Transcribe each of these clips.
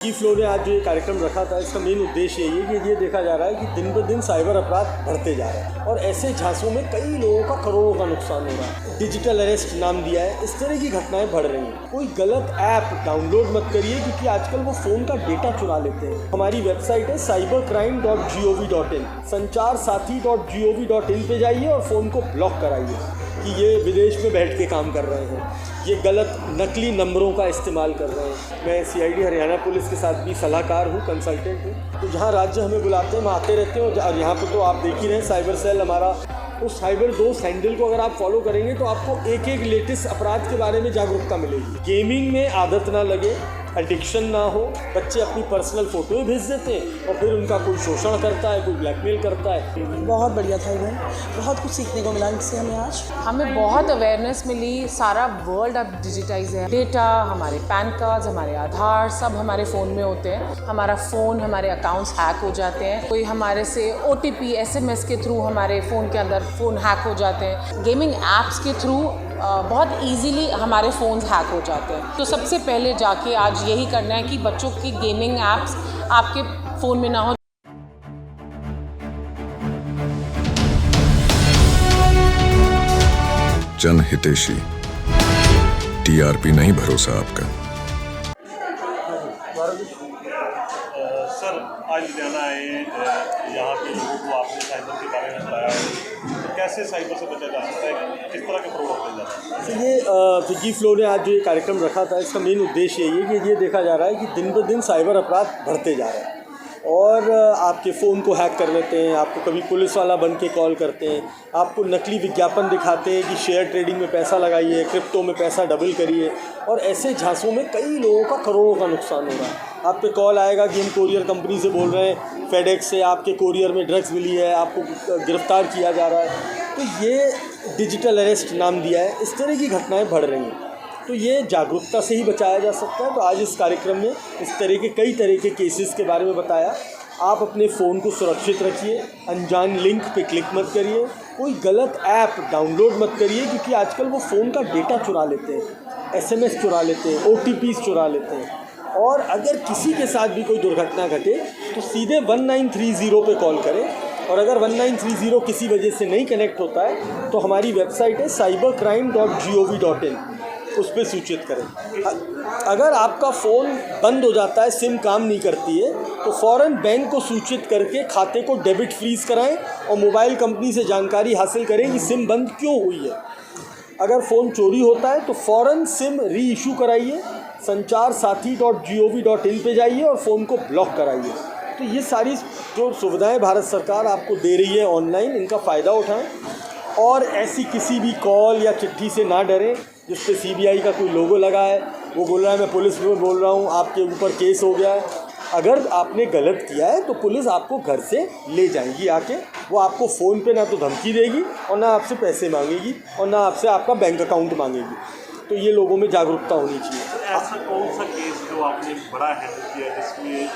जी flow ने आज जो ये कार्यक्रम रखा था, इसका मेन उद्देश्य यही है कि ये देखा जा रहा है कि दिन ब दिन साइबर अपराध बढ़ते जा रहे हैं और ऐसे झांसों में कई लोगों का करोड़ों का नुकसान हो रहा है। डिजिटल अरेस्ट नाम दिया है, इस तरह की घटनाएं बढ़ रही हैं। कोई गलत ऐप डाउनलोड मत करिए क्योंकि आजकल वो फ़ोन का डेटा चुरा लेते हैं। हमारी वेबसाइट है cybercrime.gov.in, sancharsaathi.gov.in पे जाइए और फ़ोन को ब्लॉक कराइए कि ये विदेश में बैठ के काम कर रहे हैं, ये गलत नकली नंबरों का इस्तेमाल कर रहे हैं। मैं CID हरियाणा पुलिस के साथ भी सलाहकार हूँ, कंसल्टेंट हूँ। तो जहाँ राज्य हमें बुलाते हैं, हम आते रहते हैं और यहाँ पर तो आप देख ही रहे हैं साइबर सेल हमारा, उस साइबर दोस्त हैंडल को अगर आप फॉलो करेंगे तो आपको एक एक लेटेस्ट अपराध के बारे में जागरूकता मिलेगी। गेमिंग में आदत ना लगे, एडिक्शन ना हो। बच्चे अपनी पर्सनल फ़ोटोएं भेज देते हैं और फिर उनका कोई शोषण करता है, कोई ब्लैकमेल करता है। बहुत बढ़िया था इवेंट, बहुत कुछ सीखने को मिला इससे हमें बहुत अवेयरनेस मिली। सारा वर्ल्ड अब डिजिटाइज है। डेटा, हमारे पैन कार्ड्स, हमारे आधार सब हमारे फ़ोन में होते हैं। हमारा फ़ोन, हमारे अकाउंट्स हैक हो जाते हैं। कोई हमारे से OTP SMS के थ्रू हमारे फ़ोन के अंदर फ़ोन हैक हो जाते हैं। गेमिंग ऐप्स के थ्रू बहुत इजीली हमारे फ़ोन्स हैक हो जाते हैं। तो सबसे पहले जाके आज यही करना है कि बच्चों की गेमिंग ऐप्स आपके फ़ोन में ना हो। जनहितैषी, TRP नहीं भरोसा आपका। सर, आज लुधियाना आए, यहाँ के लोगों को आपने साइबर के बारे में बताया, तो कैसे साइबर से बचा जा सकता है, किस तरह के फ्रॉड होते जाते हैं? तो ये जी फ्लो ने आज जो ये कार्यक्रम रखा था, इसका मेन उद्देश्य यही है कि ये देखा जा रहा है कि दिन ब दिन साइबर अपराध बढ़ते जा रहे हैं और आपके फ़ोन को हैक कर लेते हैं, आपको कभी पुलिस वाला बन के कॉल करते हैं, आपको नकली विज्ञापन दिखाते हैं कि शेयर ट्रेडिंग में पैसा लगाइए, क्रिप्टो में पैसा डबल करिए और ऐसे झांसों में कई लोगों का करोड़ों का नुकसान हो रहा है। आप पे कॉल आएगा कि हम कोरियर कंपनी से बोल रहे हैं, फेडेक्स से आपके कोरियर में ड्रग्स मिली है, आपको गिरफ्तार किया जा रहा है। तो ये डिजिटल अरेस्ट नाम दिया है, इस तरह की घटनाएँ बढ़ रही हैं। तो ये जागरूकता से ही बचाया जा सकता है। तो आज इस कार्यक्रम में इस तरह के कई तरह के केसेस के बारे में बताया। आप अपने फ़ोन को सुरक्षित रखिए, अनजान लिंक पे क्लिक मत करिए, कोई गलत ऐप डाउनलोड मत करिए क्योंकि आजकल वो फ़ोन का डेटा चुरा लेते हैं, SMS चुरा लेते हैं, OTPs चुरा लेते हैं। और अगर किसी के साथ भी कोई दुर्घटना घटे तो सीधे 1930 पे कॉल करें और अगर 1930 किसी वजह से नहीं कनेक्ट होता है तो हमारी वेबसाइट है cybercrime.gov.in, उस पर सूचित करें। अगर आपका फ़ोन बंद हो जाता है, सिम काम नहीं करती है, तो फ़ौरन बैंक को सूचित करके खाते को डेबिट फ्रीज़ कराएं और मोबाइल कंपनी से जानकारी हासिल करें कि सिम बंद क्यों हुई है। अगर फ़ोन चोरी होता है तो फ़ौरन सिम री इशू कराइए, sancharsaathi.gov.in पे जाइए और फ़ोन को ब्लॉक कराइए। तो ये सारी जो सुविधाएं भारत सरकार आपको दे रही है ऑनलाइन, इनका फ़ायदा उठाएं और ऐसी किसी भी कॉल या चिट्ठी से ना डरें जिस पे CBI का कोई लोगो लगा है, वो बोल रहा है मैं पुलिस में बोल रहा हूँ, आपके ऊपर केस हो गया है। अगर आपने गलत किया है तो पुलिस आपको घर से ले जाएगी आके, वो आपको फ़ोन पे ना तो धमकी देगी और ना आपसे पैसे मांगेगी और ना आपसे आपका बैंक अकाउंट मांगेगी। तो ये लोगों में जागरूकता होनी चाहिए। तो ऐसा कौन सा केस जो आपने बड़ा हैंडल किया जिसमें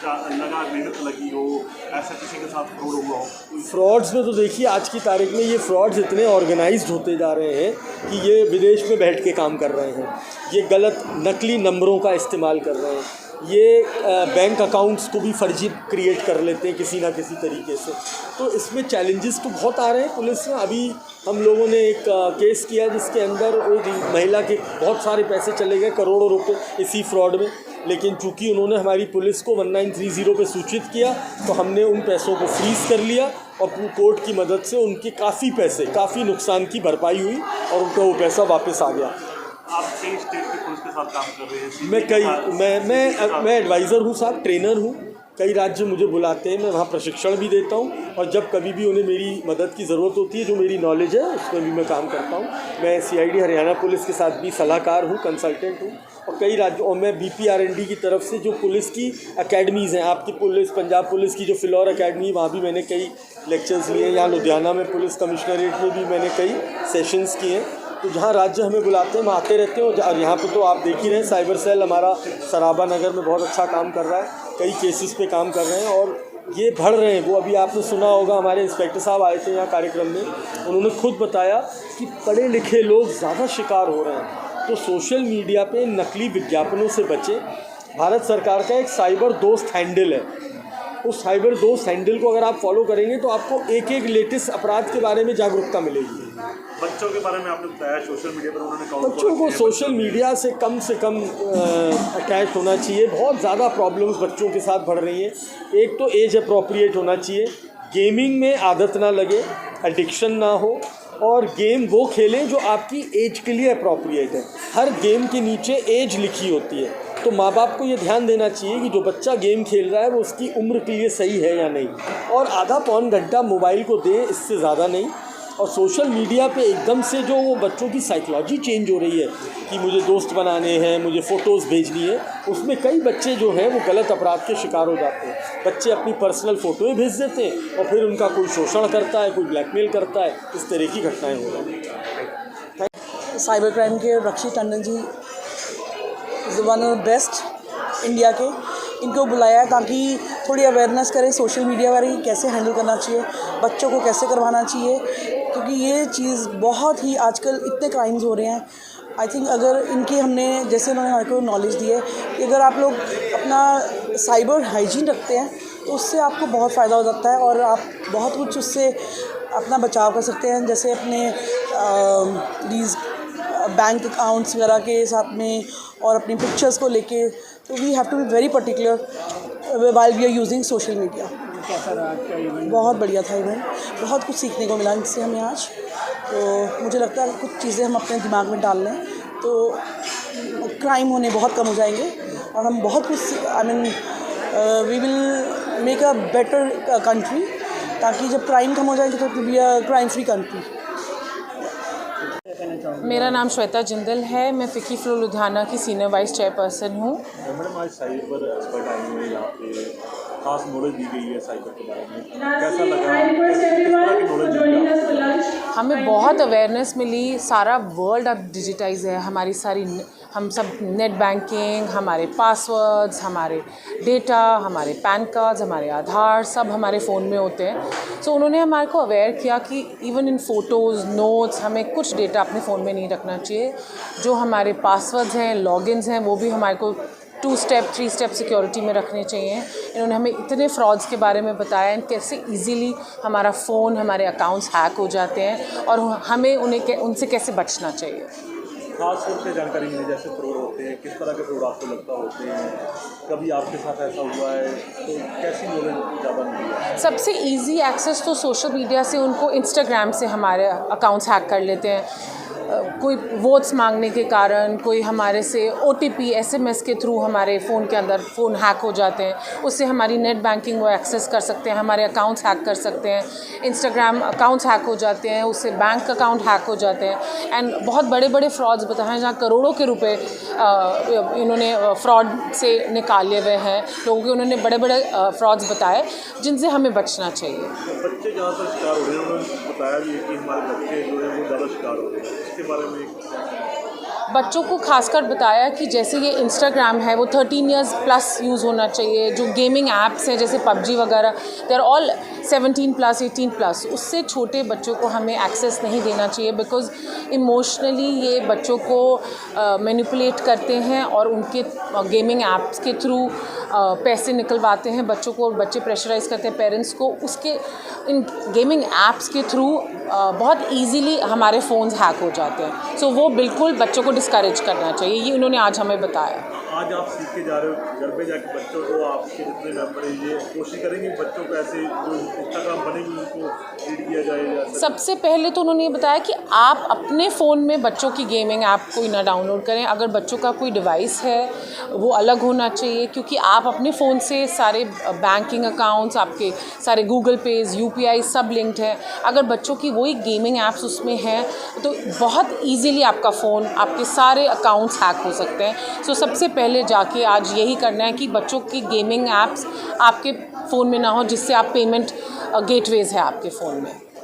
लगा मेहनत लगी हो, ऐसा किसी के साथ फ्रॉड हुआ हो? फ्रॉड्स में तो देखिए आज की तारीख में ये फ्रॉड्स इतने ऑर्गेनाइज्ड होते जा रहे हैं कि ये विदेश में बैठ के काम कर रहे हैं, ये गलत नकली नंबरों का इस्तेमाल कर रहे हैं, ये बैंक अकाउंट्स को भी फर्जी क्रिएट कर लेते हैं किसी ना किसी तरीके से। तो इसमें चैलेंजेस तो बहुत आ रहे हैं पुलिस में। अभी हम लोगों ने एक केस किया जिसके अंदर एक महिला के बहुत सारे पैसे चले गए, करोड़ों रुपए इसी फ्रॉड में, लेकिन चूंकि उन्होंने हमारी पुलिस को 1930 पे सूचित किया तो हमने उन पैसों को फ्रीज़ कर लिया और कोर्ट की मदद से उनके काफ़ी नुकसान की भरपाई हुई और उनका वो पैसा वापस आ गया। आप कई स्टेट की पुलिस के साथ काम कर रहे हैं? मैं एडवाइज़र हूँ साहब, ट्रेनर हूँ। कई राज्य मुझे बुलाते हैं, मैं वहाँ प्रशिक्षण भी देता हूँ और जब कभी भी उन्हें मेरी मदद की ज़रूरत होती है, जो मेरी नॉलेज है उसमें भी मैं काम करता हूँ। मैं CID हरियाणा पुलिस के साथ भी सलाहकार हूँ, कंसल्टेंट हूँ और कई राज्यों और मैं BPRND की तरफ से जो पुलिस की अकेडमीज़ हैं, आपकी पुलिस, पंजाब पुलिस की जो फिलौर अकेडमी, वहाँ भी मैंने कई लेक्चर्स लिए हैं। यहाँ लुधियाना में पुलिस कमिश्नरेट में भी मैंने कई सेशंस किए हैं। तो जहाँ राज्य हमें बुलाते हैं हम आते रहते हैं और यहाँ पे तो आप देख ही रहे हैं साइबर सेल हमारा सराबा नगर में बहुत अच्छा काम कर रहा है, कई केसेस पे काम कर रहे हैं और ये बढ़ रहे हैं। वो अभी आपने सुना होगा, हमारे इंस्पेक्टर साहब आए थे यहाँ कार्यक्रम में, उन्होंने खुद बताया कि पढ़े लिखे लोग ज़्यादा शिकार हो रहे हैं। तो सोशल मीडिया पे नकली विज्ञापनों से बचें, भारत सरकार का एक साइबर दोस्त हैंडल है। उस साइबर दोस्त हैंडल को अगर आप फॉलो करेंगे तो आपको एक एक लेटेस्ट अपराध के बारे में जागरूकता मिलेगी। बच्चों के बारे में आपने बताया सोशल मीडिया पर उन्होंने बच्चों को सोशल मीडिया से कम अटैच होना चाहिए। बहुत ज़्यादा प्रॉब्लम्स बच्चों के साथ बढ़ रही हैं। एक तो एज अप्रोप्रिएट होना चाहिए, गेमिंग में आदत ना लगे, एडिक्शन ना हो, और गेम वो खेलें जो आपकी एज के लिए अप्रोप्रिएट है। हर गेम के नीचे एज लिखी होती है, तो माँ बाप को ये ध्यान देना चाहिए कि जो बच्चा गेम खेल रहा है वो उसकी उम्र के लिए सही है या नहीं, और आधा पौन घंटा मोबाइल को दें, इससे ज़्यादा नहीं। और सोशल मीडिया पे एकदम से जो वो बच्चों की साइकोलॉजी चेंज हो रही है कि मुझे दोस्त बनाने हैं, मुझे फ़ोटोज़ भेजनी है, उसमें कई बच्चे जो हैं वो गलत अपराध के शिकार हो जाते हैं। बच्चे अपनी पर्सनल फ़ोटोएँ भेज देते हैं और फिर उनका कोई शोषण करता है, कोई ब्लैकमेल करता है। इस तरह की घटनाएँ हो रही हैं। साइबर क्राइम के Rakshi Tandon ji is one of the best India के। इनको बुलाया ताकि थोड़ी अवेयरनेस करें सोशल मीडिया वाली कैसे हैंडल करना चाहिए, बच्चों को कैसे करवाना चाहिए, क्योंकि ये चीज़ बहुत ही आजकल इतने क्राइम्स हो रहे हैं। आई थिंक अगर इनकी हमने जैसे उन्होंने हमारे को नॉलेज दी है कि अगर आप लोग अपना साइबर हाइजीन रखते हैं तो उससे आपको बहुत फ़ायदा हो जाता है और आप बहुत कुछ उससे अपना बचाव कर सकते हैं। जैसे अपने प्लीज़ बैंक अकाउंट्स वगैरह के साथ में और अपनी पिक्चर्स को लेके, तो we have to be very particular while we are using social media. कैसा रहा आपका इवेंट? बहुत बढ़िया था इवेंट, बहुत कुछ सीखने को मिला इससे हमें आज। तो मुझे लगता है कुछ चीज़ें हम अपने दिमाग में डाल लें तो क्राइम होने बहुत कम हो जाएंगे और हम बहुत कुछ I mean we will make a better country, ताकि जब क्राइम कम हो जाएंगे तो it will be a crime free country. मेरा नाम श्वेता जिंदल है, मैं फ़िकी फ्लो लुधियाना की सीनियर वाइस चेयरपर्सन हूँ। मैडम आज साइबर एक्सपर्ट आई हुए हैं, यहाँ पे खास नॉलेज दी गई है साइबर के बारे में, कैसा लगा? किस तरह की नॉलेज दी? हमें बहुत अवेयरनेस मिली। सारा वर्ल्ड अब डिजिटाइज है। हमारी सारी हम सब नेट बैंकिंग, हमारे पासवर्ड्स, हमारे डेटा, हमारे पैन कार्ड्स, हमारे आधार सब हमारे फ़ोन में होते हैं। सो उन्होंने हमारे को अवेयर किया कि इवन इन फ़ोटोज़, नोट्स, हमें कुछ डेटा अपने फ़ोन में नहीं रखना चाहिए। जो हमारे पासवर्ड्स हैं, लॉगिन्स हैं, वो भी हमारे को 2 स्टेप 3 स्टेप सिक्योरिटी में रखने चाहिए। इन्होंने हमें इतने फ्रॉड्स के बारे में बताया एंड कैसे इजीली हमारा फ़ोन, हमारे अकाउंट्स हैक हो जाते हैं और हमें उनसे कैसे बचना चाहिए। खास तौर से जानकारी मिली जैसे फ्रॉड होते हैं, किस तरह के फ्रॉड आपको लगता होते हैं, कभी आपके साथ ऐसा हुआ है तो कैसी नॉलेज ज़्यादा मिली है? सबसे इजी एक्सेस तो सोशल मीडिया से उनको इंस्टाग्राम से हमारे अकाउंट्स हैक कर लेते हैं। कोई वोट्स मांगने के कारण, कोई हमारे से OTP SMS के थ्रू हमारे फ़ोन के अंदर फ़ोन हैक हो जाते हैं। उससे हमारी नेट बैंकिंग वो एक्सेस कर सकते हैं, हमारे अकाउंट्स हैक कर सकते हैं, इंस्टाग्राम अकाउंट्स हैक हो जाते हैं, उससे बैंक अकाउंट हैक हो जाते हैं। एंड बहुत बड़े बड़े फ्रॉड्स बताए हैं जहाँ करोड़ों के रुपए इन्होंने फ्रॉड से निकाले हुए हैं लोगों के। उन्होंने बड़े बड़े फ्रॉड्स बताए जिनसे हमें बचना चाहिए। बच्चे जहाँ पर शिकार हो रहे हैं उन्होंने बताया भी है कि हमारे बच्चे जो है वो ज़्यादा शिकार हो रहे हैं, इसके बारे में बच्चों को खासकर बताया कि जैसे ये इंस्टाग्राम है वो 13 इयर्स प्लस यूज़ होना चाहिए। जो गेमिंग ऐप्स हैं जैसे PUBG वगैरह, they are all 17 plus 18 plus. उससे छोटे बच्चों को हमें एक्सेस नहीं देना चाहिए बिकॉज़ इमोशनली ये बच्चों को मैनिपुलेट करते हैं और उनके गेमिंग ऐप्स के थ्रू पैसे निकलवाते हैं बच्चों को, और बच्चे प्रेशराइज़ करते हैं पेरेंट्स को। उसके इन गेमिंग ऐप्स के थ्रू बहुत इजीली हमारे फ़ोन्स हैक हो जाते हैं। सो वो बिल्कुल बच्चों को डिस्करेज करना चाहिए, ये उन्होंने आज हमें बताया। आज आप सीख के जा रहे हो, घर पे जाके बच्चों को आपके जितने मेंबर हैं ये कोशिश करेंगे बच्चों को ऐसे जो इंस्टाग्राम बनेगी उनको रीड किया जाएगा? सबसे पहले तो उन्होंने ये बताया कि आप अपने फ़ोन में बच्चों की गेमिंग ऐप कोई ना डाउनलोड करें। अगर बच्चों का कोई डिवाइस है वो अलग होना चाहिए, क्योंकि आप अपने फ़ोन से सारे बैंकिंग अकाउंट्स, आपके सारे गूगल पेज, UPI सब लिंक्ड है। अगर बच्चों की वही गेमिंग ऐप्स उसमें हैं तो बहुत ईजीली आपका फ़ोन, आपके सारे अकाउंट्स हैक हो सकते हैं। सो सबसे पहले जाके आज यही करना है कि बच्चों की गेमिंग ऐप्स आपके फ़ोन में ना हो, जिससे आप पेमेंट गेटवेज़ है आपके फ़ोन में।